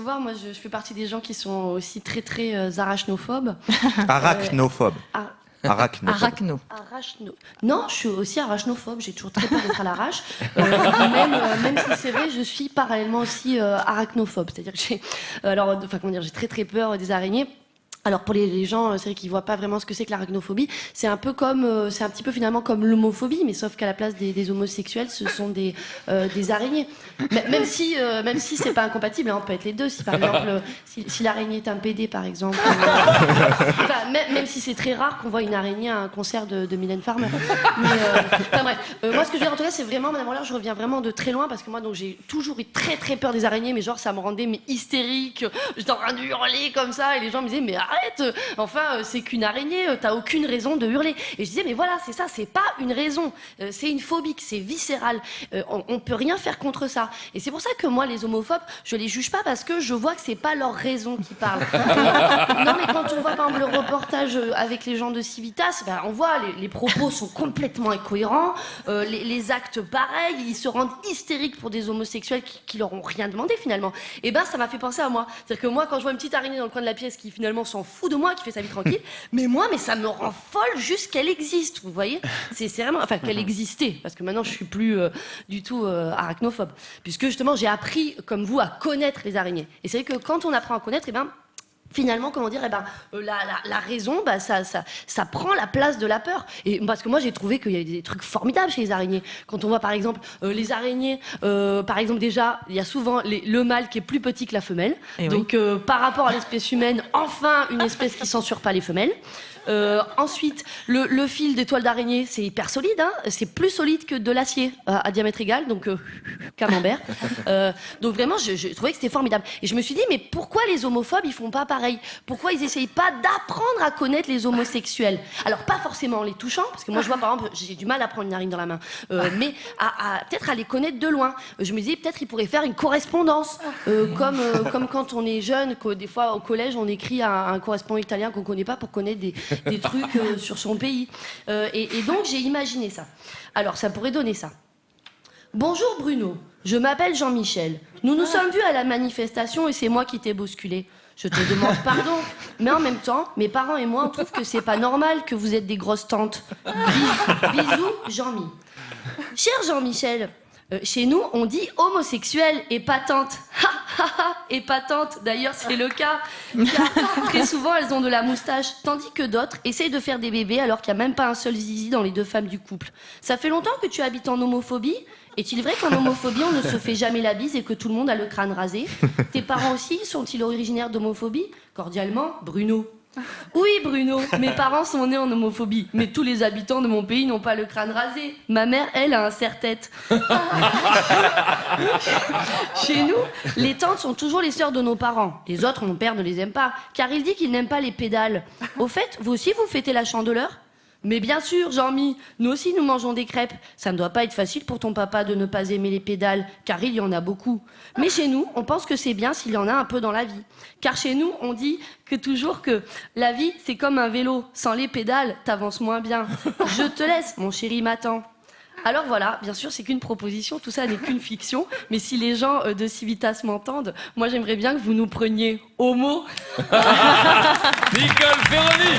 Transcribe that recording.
voir, moi je fais partie des gens qui sont aussi très très arachnophobes. Arachnophobe. Arachno. Non, je suis aussi arachnophobe, j'ai toujours très peur d'être à l'arrache. Même si c'est vrai, je suis parallèlement aussi arachnophobe. C'est-à-dire que j'ai très très peur des araignées. Alors pour les gens, c'est vrai qu'ils voient pas vraiment ce que c'est que l'arachnophobie. C'est un peu comme, c'est un petit peu finalement comme l'homophobie, mais sauf qu'à la place des homosexuels, ce sont des araignées. Même si c'est pas incompatible, hein, on peut être les deux. Si par exemple, si l'araignée est un PD par exemple, même si c'est très rare qu'on voit une araignée à un concert de Mylène Farmer. Mais bref, moi ce que je veux dire en tout cas, c'est vraiment, Madame Roller, je reviens vraiment de très loin parce que moi donc j'ai toujours eu très très peur des araignées, mais genre ça me rendait hystérique. J'étais en train de hurler comme ça et les gens me disaient mais arrête, enfin c'est qu'une araignée, t'as aucune raison de hurler. Et je disais mais voilà, c'est ça, c'est pas une raison, c'est une phobie, c'est viscéral, on peut rien faire contre ça. Et c'est pour ça que moi les homophobes, je les juge pas parce que je vois que c'est pas leur raison qui parle. Non mais quand on voit par exemple le reportage avec les gens de Civitas, ben, on voit les propos sont complètement incohérents, les actes pareils, ils se rendent hystériques pour des homosexuels qui leur ont rien demandé finalement. Et ben ça m'a fait penser à moi, c'est-à-dire que moi quand je vois une petite araignée dans le coin de la pièce qui finalement s'en fout de moi, qui fait sa vie tranquille, mais ça me rend folle juste qu'elle existe, vous voyez. C'est vraiment, enfin qu'elle existait, parce que maintenant je suis plus du tout arachnophobe, puisque justement j'ai appris comme vous à connaître les araignées. Et c'est vrai que quand on apprend à connaître, finalement, comment dire, la raison, ça prend la place de la peur. Et parce que moi, j'ai trouvé qu'il y avait des trucs formidables chez les araignées. Quand on voit, par exemple, les araignées, par exemple, déjà, il y a souvent le mâle qui est plus petit que la femelle. Et donc, oui. Par rapport à l'espèce humaine, enfin, une espèce qui censure pas les femelles. Ensuite, le fil des toiles d'araignée, c'est hyper solide, hein, c'est plus solide que de l'acier à diamètre égal, donc camembert. Donc vraiment, je trouvais que c'était formidable. Et je me suis dit, mais pourquoi les homophobes, ils font pas pareil? Pourquoi ils essayent pas d'apprendre à connaître les homosexuels? Alors pas forcément en les touchant, parce que moi je vois par exemple, j'ai du mal à prendre une araignée dans la main, mais peut-être à les connaître de loin. Je me disais, peut-être ils pourraient faire une correspondance, comme quand on est jeune, que des fois au collège on écrit à un correspondant italien qu'on connaît pas pour connaître des trucs sur son pays. Et donc, j'ai imaginé ça. Alors, ça pourrait donner ça. Bonjour Bruno, je m'appelle Jean-Michel. Nous nous sommes vus à la manifestation et c'est moi qui t'ai bousculé. Je te demande pardon, mais en même temps, mes parents et moi, on trouve que c'est pas normal que vous êtes des grosses tantes. Bisous, Jean-Mi. Cher Jean-Michel, chez nous, on dit homosexuel, épatante. Épatante, d'ailleurs, c'est le cas. Car très souvent, elles ont de la moustache, tandis que d'autres essayent de faire des bébés alors qu'il n'y a même pas un seul zizi dans les deux femmes du couple. Ça fait longtemps que tu habites en homophobie? Est-il vrai qu'en homophobie, on ne se fait jamais la bise et que tout le monde a le crâne rasé? Tes parents aussi sont-ils originaires d'homophobie? Cordialement, Bruno. Oui, Bruno, mes parents sont nés en homophobie, mais tous les habitants de mon pays n'ont pas le crâne rasé. Ma mère, elle, a un serre-tête. Chez nous, les tantes sont toujours les sœurs de nos parents. Les autres, mon père ne les aime pas, car il dit qu'il n'aime pas les pédales. Au fait, vous aussi, vous fêtez la Chandeleur? Mais bien sûr, Jean-Mi, nous aussi nous mangeons des crêpes. Ça ne doit pas être facile pour ton papa de ne pas aimer les pédales, car il y en a beaucoup. Mais chez nous, on pense que c'est bien s'il y en a un peu dans la vie. Car chez nous, on dit toujours que la vie, c'est comme un vélo. Sans les pédales, t'avances moins bien. Je te laisse, mon chéri m'attend. Alors voilà, bien sûr, c'est qu'une proposition, tout ça n'est qu'une fiction. Mais si les gens de Civitas m'entendent, moi j'aimerais bien que vous nous preniez au mot. Nicole Ferroni.